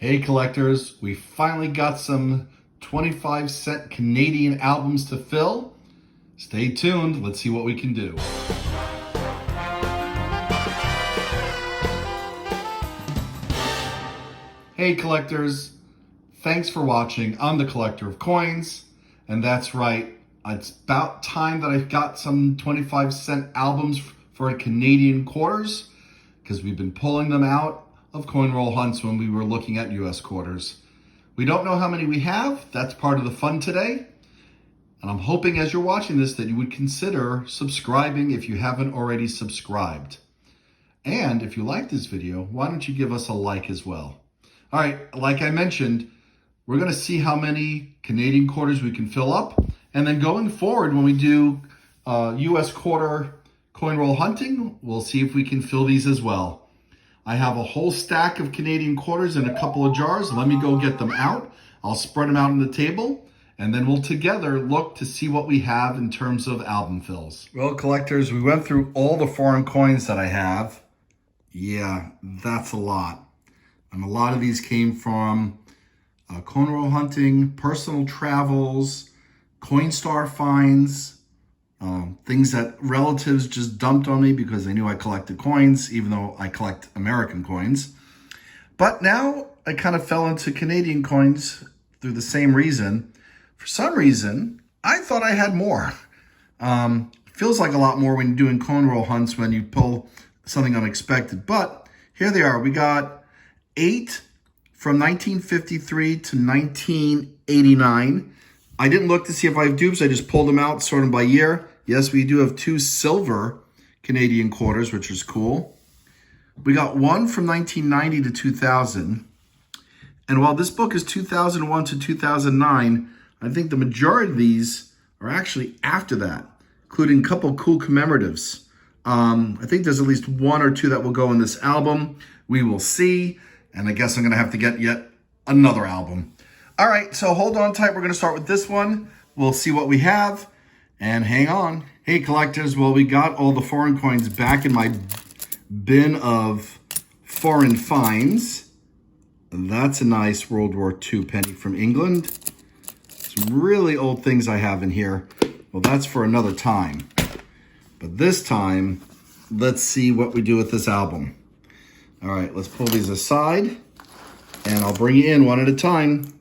Hey collectors, we finally got some 25-cent Canadian albums to fill. Stay tuned, let's see what we can do. Hey collectors, thanks for watching. I'm the collector of coins, and that's right, it's about time that I've got some 25-cent albums for Canadian quarters, because we've been pulling them out of coinroll hunts when we were looking at US quarters. We don't know how many we have. That's part of the fun today. And I'm hoping as you're watching this that you would consider subscribing if you haven't already subscribed. And if you like this video, why don't you give us a like as well? All right, like I mentioned, we're gonna see how many Canadian quarters we can fill up. And then going forward, when we do US quarter coinroll hunting, we'll see if we can fill these as well. I have a whole stack of Canadian quarters in a couple of jars. Let me go get them out. I'll spread them out on the table, and then we'll together look to see what we have in terms of album fills. Well, collectors, we went through all the foreign coins that I have. Yeah, that's a lot. And a lot of these came from coinroll hunting, personal travels, CoinStar finds, things that relatives just dumped on me because they knew I collected coins, even though I collect American coins. But now I kind of fell into Canadian coins through the same reason. For some reason, I thought I had more. Feels like a lot more when you're doing coinroll hunts when you pull something unexpected. But here they are. We got 8 from 1953 to 1989. I didn't look to see if I have dupes. I just pulled them out, sorted them by year. Yes, we do have 2 silver Canadian quarters, which is cool. We got 1 from 1990 to 2000. And while this book is 2001 to 2009, I think the majority of these are actually after that, including a couple cool commemoratives. I think there's at least 1 or 2 that will go in this album. We will see. And I guess I'm going to have to get yet another album. All right, so hold on tight. We're going to start with this one. We'll see what we have. And hang on. Hey, collectors. Well, we got all the foreign coins back in my bin of foreign finds. That's a nice World War II penny from England. Some really old things I have in here. Well, that's for another time. But this time, let's see what we do with this album. All right, let's pull these aside. And I'll bring you in one at a time.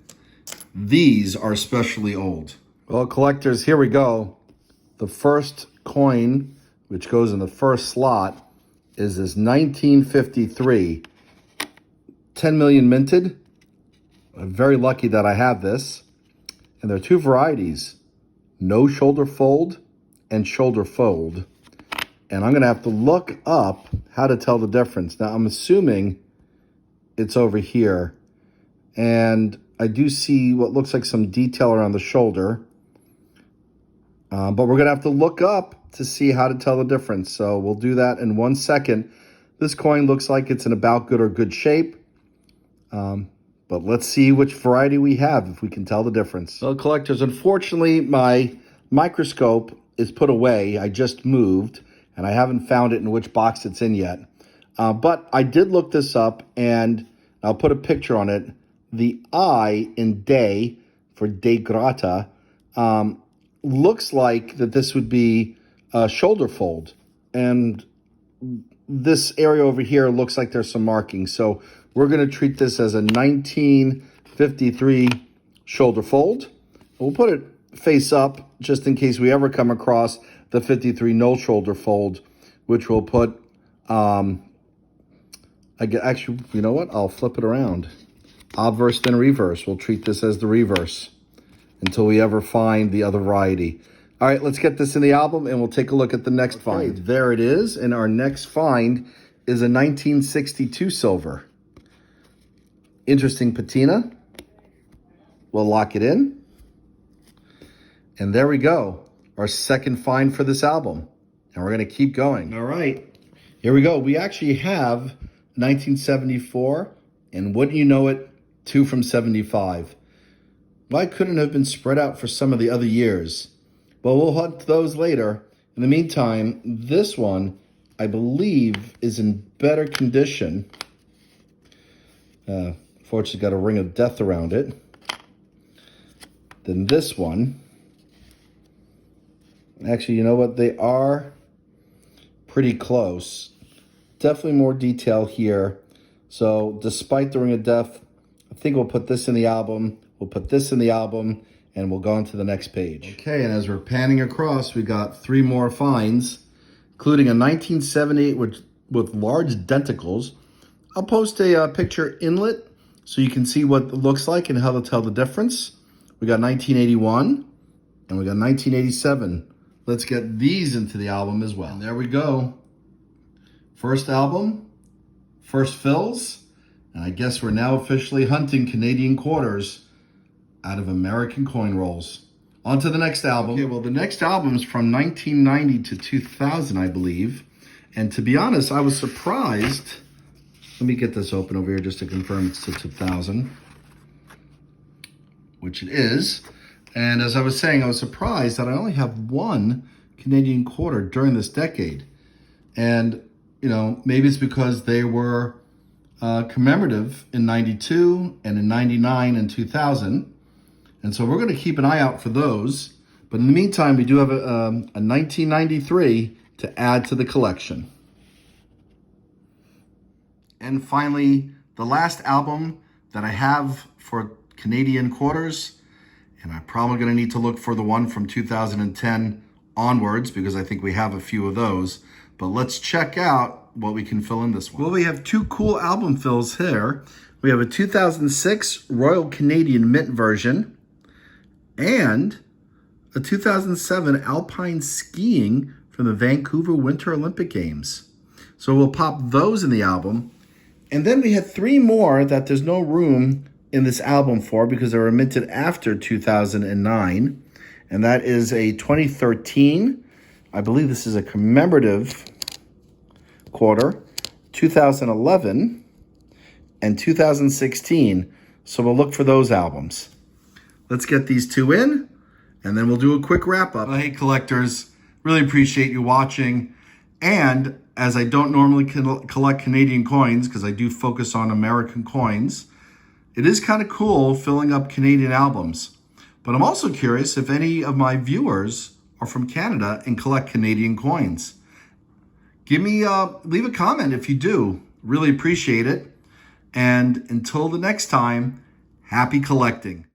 These are especially old. Well, collectors, here we go. The first coin, which goes in the first slot, is this 1953. 10 million minted. I'm very lucky that I have this. And there are 2 varieties. No shoulder fold and shoulder fold. And I'm going to have to look up how to tell the difference. Now, I'm assuming it's over here. And I do see what looks like some detail around the shoulder. But we're going to have to look up to see how to tell the difference. So we'll do that in 1 second. This coin looks like it's in about good or good shape. But let's see which variety we have, if we can tell the difference. So collectors, unfortunately, my microscope is put away. I just moved, and I haven't found it in which box it's in yet. But I did look this up, and I'll put a picture on it. The I in day, for de grata, looks like that this would be a shoulder fold. And this area over here looks like there's some markings. So we're going to treat this as a 1953 shoulder fold. We'll put it face up just in case we ever come across the 53 no shoulder fold, which we'll put, actually, you know what? I'll flip it around. Obverse then reverse. We'll treat this as the reverse until we ever find the other variety. All right, let's get this in the album and we'll take a look at the next find. There it is. And our next find is a 1962 silver. Interesting patina. We'll lock it in. And there we go. Our second find for this album. And we're going to keep going. All right. Here we go. We actually have 1974. And wouldn't you know it, 2 from 75. Why couldn't it have been spread out for some of the other years? Well, we'll hunt those later. In the meantime, this one, I believe, is in better condition. Fortunately, got a ring of death around it. Then this one. Actually, you know what? They are pretty close. Definitely more detail here. So despite the ring of death, I think we'll put this in the album. We'll put this in the album, and we'll go on to the next page. Okay, and as we're panning across, we got 3 more finds, including a 1978 with large denticles. I'll post a picture inlet so you can see what it looks like and how to tell the difference. We got 1981 and we got 1987. Let's get these into the album as well. And there we go. First album, first fills, and I guess we're now officially hunting Canadian quarters out of American coin rolls. On to the next album. Okay, well, the next album is from 1990 to 2000, I believe. And to be honest, I was surprised. Let me get this open over here just to confirm it's to 2000, which it is. And as I was saying, I was surprised that I only have 1 Canadian quarter during this decade. And, you know, maybe it's because they were commemorative in 92 and in 99 and 2000. And so we're going to keep an eye out for those. But in the meantime, we do have a 1993 to add to the collection. And finally, the last album that I have for Canadian quarters, and I'm probably going to need to look for the one from 2010 onwards because I think we have a few of those. But let's check out what we can fill in this one. Well, we have 2 cool album fills here. We have a 2006 Royal Canadian Mint version and a 2007 Alpine Skiing from the Vancouver Winter Olympic Games. So we'll pop those in the album. And then we had 3 more that there's no room in this album for because they were minted after 2009. And that is a 2013, I believe this is a commemorative quarter, 2011, and 2016. So we'll look for those albums. Let's get these 2 in, and then we'll do a quick wrap up. Hey, collectors, really appreciate you watching. And as I don't normally collect Canadian coins, because I do focus on American coins, it is kind of cool filling up Canadian albums. But I'm also curious if any of my viewers are from Canada and collect Canadian coins. Leave a comment if you do. Really appreciate it. And until the next time, happy collecting.